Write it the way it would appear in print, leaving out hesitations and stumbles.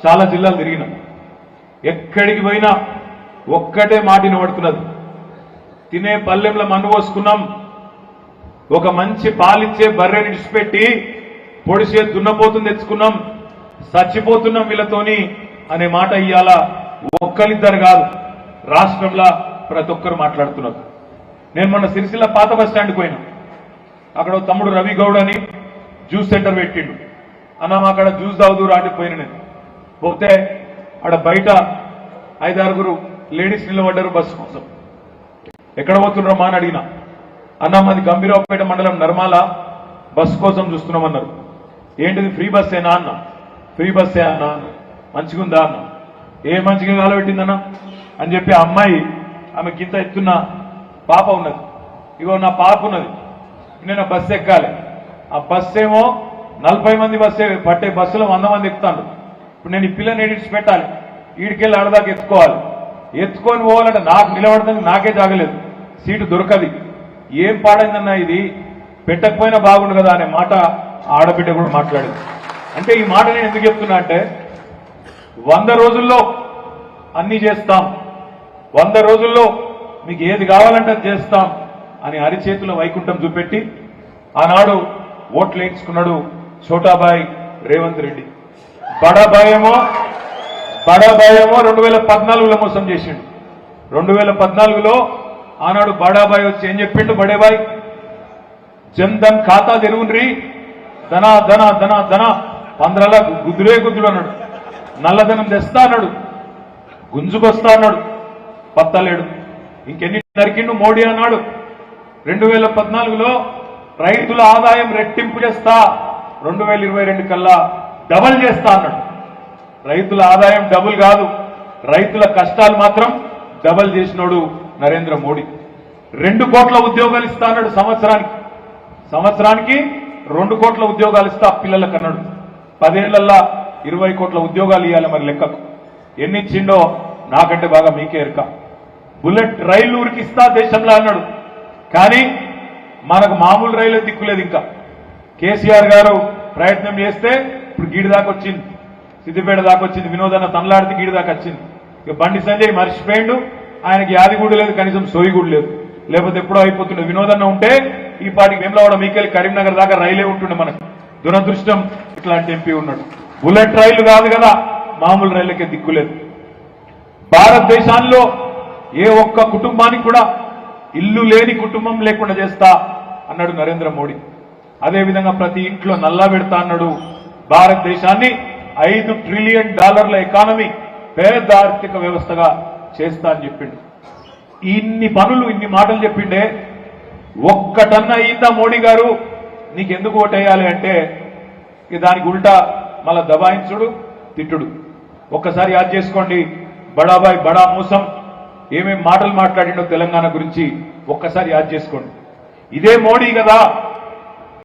చాలా జిల్లాలు తిరిగినాం. ఎక్కడికి పోయినా ఒక్కటే మాట వినబడుతున్నది, తినే పల్లెంలో మన్ను పోసుకున్నాం, ఒక మంచి పాలిచ్చే బర్రెని విడిచిపెట్టి పొడిసే దున్నపోతుని తెచ్చుకున్నాం, చచ్చిపోతున్నాం వీళ్ళతోని అనే మాట ఇయ్యాల ఒక్కరిద్దరు కాదు, రాష్ట్రంలో ప్రతి ఒక్కరు మాట్లాడుతున్నారు. నేను మొన్న సిరిసిల్ల పాత బస్ స్టాండ్కి పోయినా. అక్కడ తమ్ముడు రవి గౌడ్ అని జ్యూస్ సెంటర్ పెట్టిండు. అన్న అక్కడ జ్యూస్ తాగుదూరు అంటే పోయిన నేను పోతే ఆడ బయట 5-6 లేడీస్ నిలబడ్డారు బస్సు కోసం. ఎక్కడ పోతున్నారో మా అని అడిగినా. అన్న మాది గంభీరావుపేట మండలం నర్మాల, బస్సు కోసం చూస్తున్నామన్నారు. ఏంటిది ఫ్రీ బస్సేనా అన్న? ఫ్రీ బస్సే అన్న. మంచిగుందా అన్న? ఏ మంచిగా కాలబెట్టిందన్న అని చెప్పి ఆ అమ్మాయి, ఆమె గింత ఎత్తున్న పాప ఉన్నది, ఇగో నా పాప ఉన్నది, నేను బస్సు ఎక్కాలి. ఆ బస్సు ఏమో 40 మంది బస్సే పట్టే బస్సులో 100 మంది ఎక్కుతాను. ఇప్పుడు నేను ఈ పిల్లని ఏడిచి పెట్టాలి, ఈడికెళ్ళి ఆడదాకా ఎత్తుకోవాలి. ఎత్తుకొని పోవాలంటే నాకు నిలబడడానికి నాకే జాగలేదు, సీటు దొరకది. ఏం పాడైందన్నా ఇది, పెట్టకపోయినా బాగుండు కదా అనే మాట ఆడబిడ్డ కూడా మాట్లాడింది. అంటే ఈ మాట నేను ఎందుకు చెప్తున్నా అంటే, 100 రోజుల్లో అన్ని చేస్తాం, 100 రోజుల్లో మీకు ఏది కావాలంటే అది చేస్తాం అని అరిచేతుల వైకుంఠం చూపెట్టి ఆనాడు ఓట్లు వేయించుకున్నాడు ఛోటాబాయ్ రేవంత్ రెడ్డి. బడాబాయ్ ఏమో 2014లో మోసం చేసిండు. 2014లో ఆనాడు బడాబాయ్ వచ్చి ఏం చెప్పిండు? బడేబాయ్ జన్ధన్ ఖాతా తెరువుండ్రి, ధన ధన ధన ధన 15 గుద్దులే గుద్దులు అన్నాడు. నల్లధనం తెస్తా అన్నాడు, గుంజుకొస్తా అన్నాడు, పత్తలేడు. ఇంకెన్ని నరికిండు మోడీ అన్నాడు. 2014లో రైతుల ఆదాయం రెట్టింపు చేస్తా, 2022 కల్లా డబల్ చేస్తా అన్నాడు. రైతుల ఆదాయం డబుల్ కాదు, రైతుల కష్టాలు మాత్రం డబల్ చేసినోడు నరేంద్ర మోడీ. 2 కోట్ల ఉద్యోగాలు ఇస్తా అన్నాడు సంవత్సరానికి 2 కోట్ల ఉద్యోగాలు ఇస్తా పిల్లలకు అన్నాడు. 10 ఏళ్లల్లా 20 కోట్ల ఉద్యోగాలు ఇవ్వాలి. మరి లెక్కకు ఎన్ని ఇచ్చిండో నాకంటే బాగా మీకే ఎరక. బుల్లెట్ రైళ్లు ఉరికిస్తా దేశంలో అన్నాడు. కానీ మనకు మామూలు రైలు దిక్కులేదు. ఇంకా కేసీఆర్ గారు ప్రయత్నం చేస్తే ఇప్పుడు గీడి దాకా వచ్చింది, సిద్దిపేట దాకా వచ్చింది, వినోదన్న తనలాడితే గీడి దాకా వచ్చింది. ఇక బండి సంజయ్ మర్చిపోయిండు, ఆయనకి యాది కూడా లేదు, కనీసం సోయి కూడా లేదు. లేకపోతే ఎప్పుడో అయిపోతుండే. వినోదన్న ఉంటే ఈ పాటికి వేములవాడ మీకెళ్ళి కరీంనగర్ దాకా రైలే ఉంటుండే. మనకు దురదృష్టం ఇట్లాంటి ఎంపీ ఉన్నాడు. బుల్లెట్ రైలు కాదు కదా, మామూలు రైళ్లకే దిక్కులేదు. భారతదేశాల్లో ఏ ఒక్క కుటుంబానికి కూడా ఇల్లు లేని కుటుంబం లేకుండా చేస్తా అన్నాడు నరేంద్ర మోడీ. అదేవిధంగా ప్రతి ఇంట్లో నల్లా పెడతా అన్నాడు. భారతదేశాన్ని $5 ట్రిలియన్ ఎకానమీ, పేద ఆర్థిక వ్యవస్థగా చేస్తా అని చెప్పిండు. ఇన్ని పనులు, ఇన్ని మాటలు చెప్పిండే, ఒక్కటన్నా అయిందా మోడీ గారు? నీకెందుకు ఓటేయాలి అంటే దానికి ఉల్టా మళ్ళా దబాయించుడు, తిట్టుడు. ఒక్కసారి యాద్ చేసుకోండి, బడాబాయ్ బడా మోసం ఏమేం మాటలు మాట్లాడిండో తెలంగాణ గురించి ఒక్కసారి యాద్ చేసుకోండి. ఇదే మోడీ కదా